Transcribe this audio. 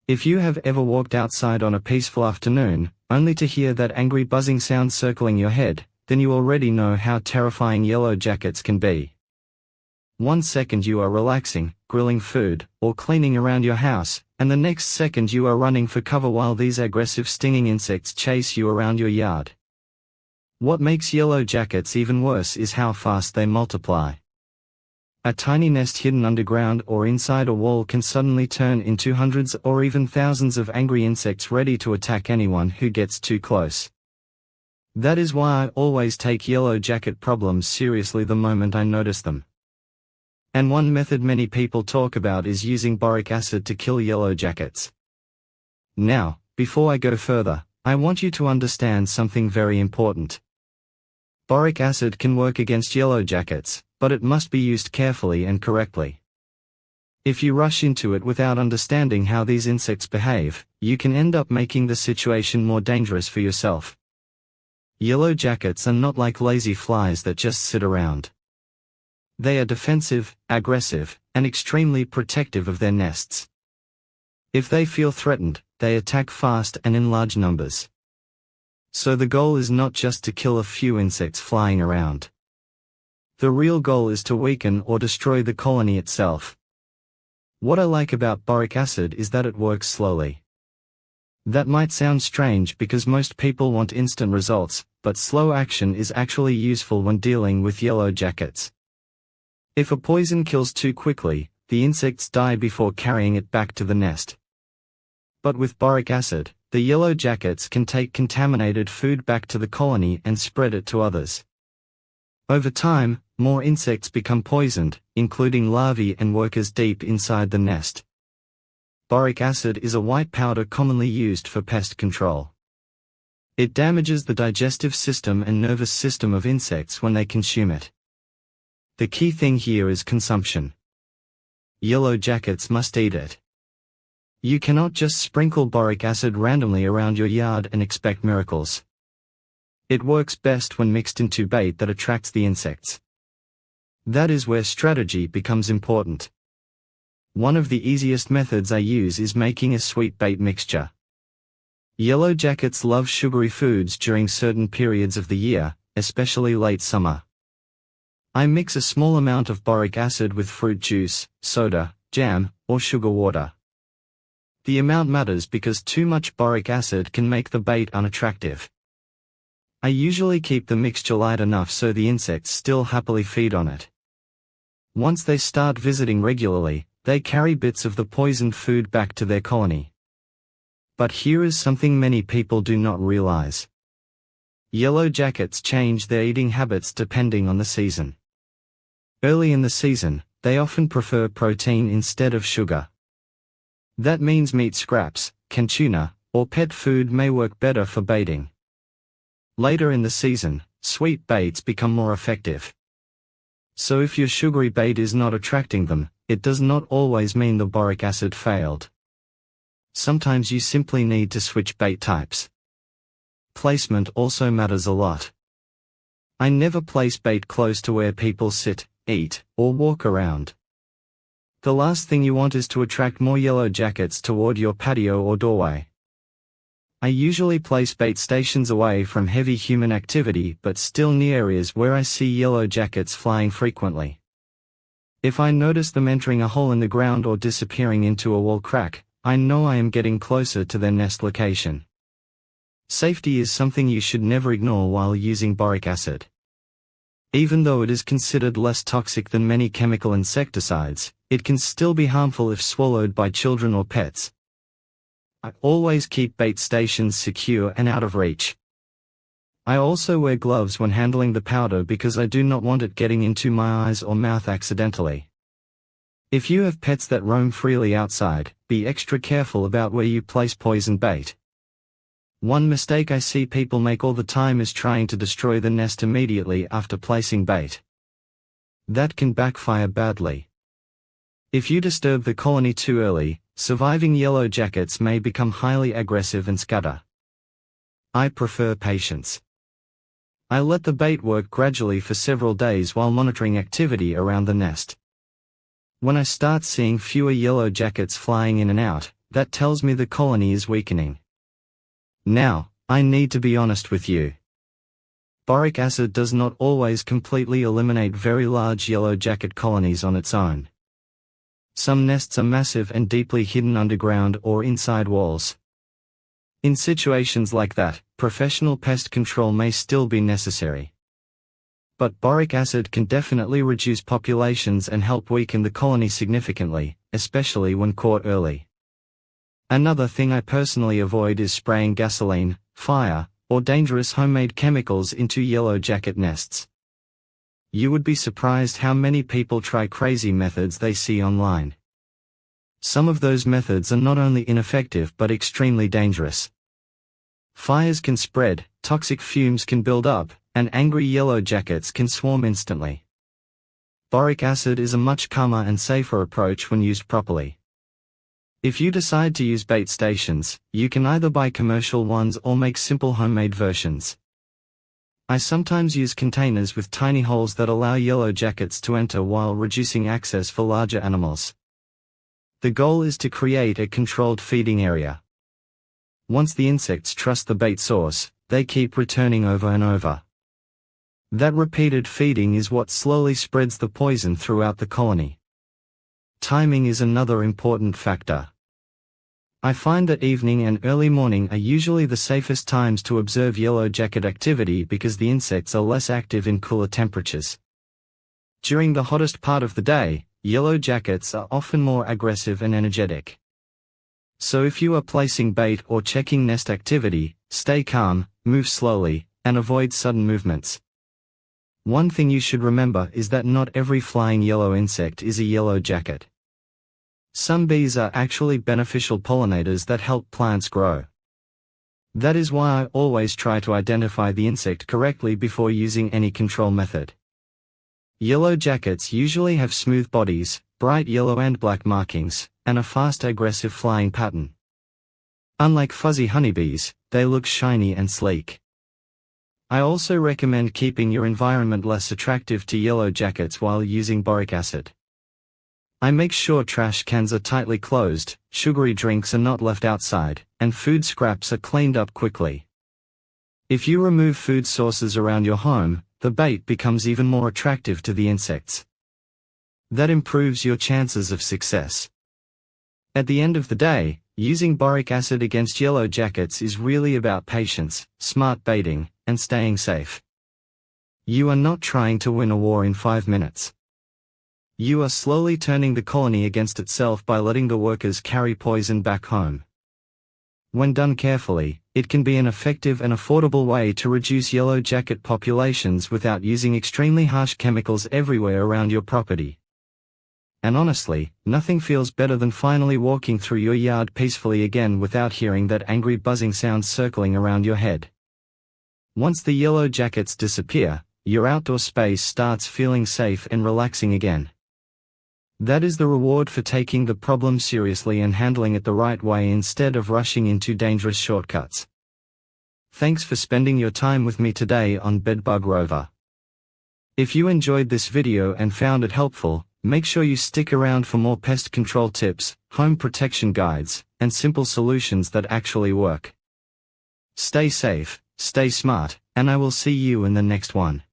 If you have ever walked outside on a peaceful afternoon, only to hear that angry buzzing sound circling your head, then you already know how terrifying yellow jackets can be. 1 second you are relaxing, grilling food, or cleaning around your house, and the next second you are running for cover while these aggressive stinging insects chase you around your yard. What makes yellow jackets even worse is how fast they multiply. A tiny nest hidden underground or inside a wall can suddenly turn into hundreds or even thousands of angry insects ready to attack anyone who gets too close. That is why I always take yellow jacket problems seriously the moment I notice them. And one method many people talk about is using boric acid to kill yellow jackets. Now, before I go further, I want you to understand something very important. Boric acid can work against yellow jackets, but it must be used carefully and correctly. If you rush into it without understanding how these insects behave, you can end up making the situation more dangerous for yourself. Yellow jackets are not like lazy flies that just sit around. They are defensive, aggressive, and extremely protective of their nests. If they feel threatened, they attack fast and in large numbers. So the goal is not just to kill a few insects flying around. The real goal is to weaken or destroy the colony itself. What I like about boric acid is that it works slowly. That might sound strange because most people want instant results, but slow action is actually useful when dealing with yellow jackets. If a poison kills too quickly, the insects die before carrying it back to the nest. But with boric acid, the yellow jackets can take contaminated food back to the colony and spread it to others. Over time, more insects become poisoned, including larvae and workers deep inside the nest. Boric acid is a white powder commonly used for pest control. It damages the digestive system and nervous system of insects when they consume it. The key thing here is consumption. Yellow jackets must eat it. You cannot just sprinkle boric acid randomly around your yard and expect miracles. It works best when mixed into bait that attracts the insects. That is where strategy becomes important. One of the easiest methods I use is making a sweet bait mixture. Yellow jackets love sugary foods during certain periods of the year, especially late summer. I mix a small amount of boric acid with fruit juice, soda, jam, or sugar water. The amount matters because too much boric acid can make the bait unattractive. I usually keep the mixture light enough so the insects still happily feed on it. Once they start visiting regularly, they carry bits of the poisoned food back to their colony. But here is something many people do not realize. Yellow jackets change their eating habits depending on the season. Early in the season, they often prefer protein instead of sugar. That means meat scraps, canned tuna, or pet food may work better for baiting. Later in the season, sweet baits become more effective. So if your sugary bait is not attracting them, it does not always mean the boric acid failed. Sometimes you simply need to switch bait types. Placement also matters a lot. I never place bait close to where people sit, eat, or walk around. The last thing you want is to attract more yellow jackets toward your patio or doorway. I usually place bait stations away from heavy human activity but still near areas where I see yellow jackets flying frequently. If I notice them entering a hole in the ground or disappearing into a wall crack, I know I am getting closer to their nest location. Safety is something you should never ignore while using boric acid. Even though it is considered less toxic than many chemical insecticides, it can still be harmful if swallowed by children or pets. I always keep bait stations secure and out of reach. I also wear gloves when handling the powder because I do not want it getting into my eyes or mouth accidentally. If you have pets that roam freely outside, be extra careful about where you place poison bait. One mistake I see people make all the time is trying to destroy the nest immediately after placing bait. That can backfire badly. If you disturb the colony too early, surviving yellow jackets may become highly aggressive and scatter. I prefer patience. I let the bait work gradually for several days while monitoring activity around the nest. When I start seeing fewer yellow jackets flying in and out, that tells me the colony is weakening. Now, I need to be honest with you. Boric acid does not always completely eliminate very large yellow jacket colonies on its own. Some nests are massive and deeply hidden underground or inside walls. In situations like that, professional pest control may still be necessary. But boric acid can definitely reduce populations and help weaken the colony significantly, especially when caught early. Another thing I personally avoid is spraying gasoline, fire, or dangerous homemade chemicals into yellow jacket nests. You would be surprised how many people try crazy methods they see online. Some of those methods are not only ineffective but extremely dangerous. Fires can spread, toxic fumes can build up, and angry yellow jackets can swarm instantly. Boric acid is a much calmer and safer approach when used properly. If you decide to use bait stations, you can either buy commercial ones or make simple homemade versions. I sometimes use containers with tiny holes that allow yellow jackets to enter while reducing access for larger animals. The goal is to create a controlled feeding area. Once the insects trust the bait source, they keep returning over and over. That repeated feeding is what slowly spreads the poison throughout the colony. Timing is another important factor. I find that evening and early morning are usually the safest times to observe yellow jacket activity because the insects are less active in cooler temperatures. During the hottest part of the day, yellow jackets are often more aggressive and energetic. So if you are placing bait or checking nest activity, stay calm, move slowly, and avoid sudden movements. One thing you should remember is that not every flying yellow insect is a yellow jacket. Some bees are actually beneficial pollinators that help plants grow. That is why I always try to identify the insect correctly before using any control method. Yellow jackets usually have smooth bodies, bright yellow and black markings, and a fast aggressive flying pattern. Unlike fuzzy honeybees, they look shiny and sleek. I also recommend keeping your environment less attractive to yellow jackets while using boric acid. I make sure trash cans are tightly closed, sugary drinks are not left outside, and food scraps are cleaned up quickly. If you remove food sources around your home, the bait becomes even more attractive to the insects. That improves your chances of success. At the end of the day, using boric acid against yellow jackets is really about patience, smart baiting, and staying safe. You are not trying to win a war in 5 minutes. You are slowly turning the colony against itself by letting the workers carry poison back home. When done carefully, it can be an effective and affordable way to reduce yellow jacket populations without using extremely harsh chemicals everywhere around your property. And honestly, nothing feels better than finally walking through your yard peacefully again without hearing that angry buzzing sound circling around your head. Once the yellow jackets disappear, your outdoor space starts feeling safe and relaxing again. That is the reward for taking the problem seriously and handling it the right way instead of rushing into dangerous shortcuts. Thanks for spending your time with me today on Bedbug Rover. If you enjoyed this video and found it helpful, make sure you stick around for more pest control tips, home protection guides, and simple solutions that actually work. Stay safe, stay smart, and I will see you in the next one.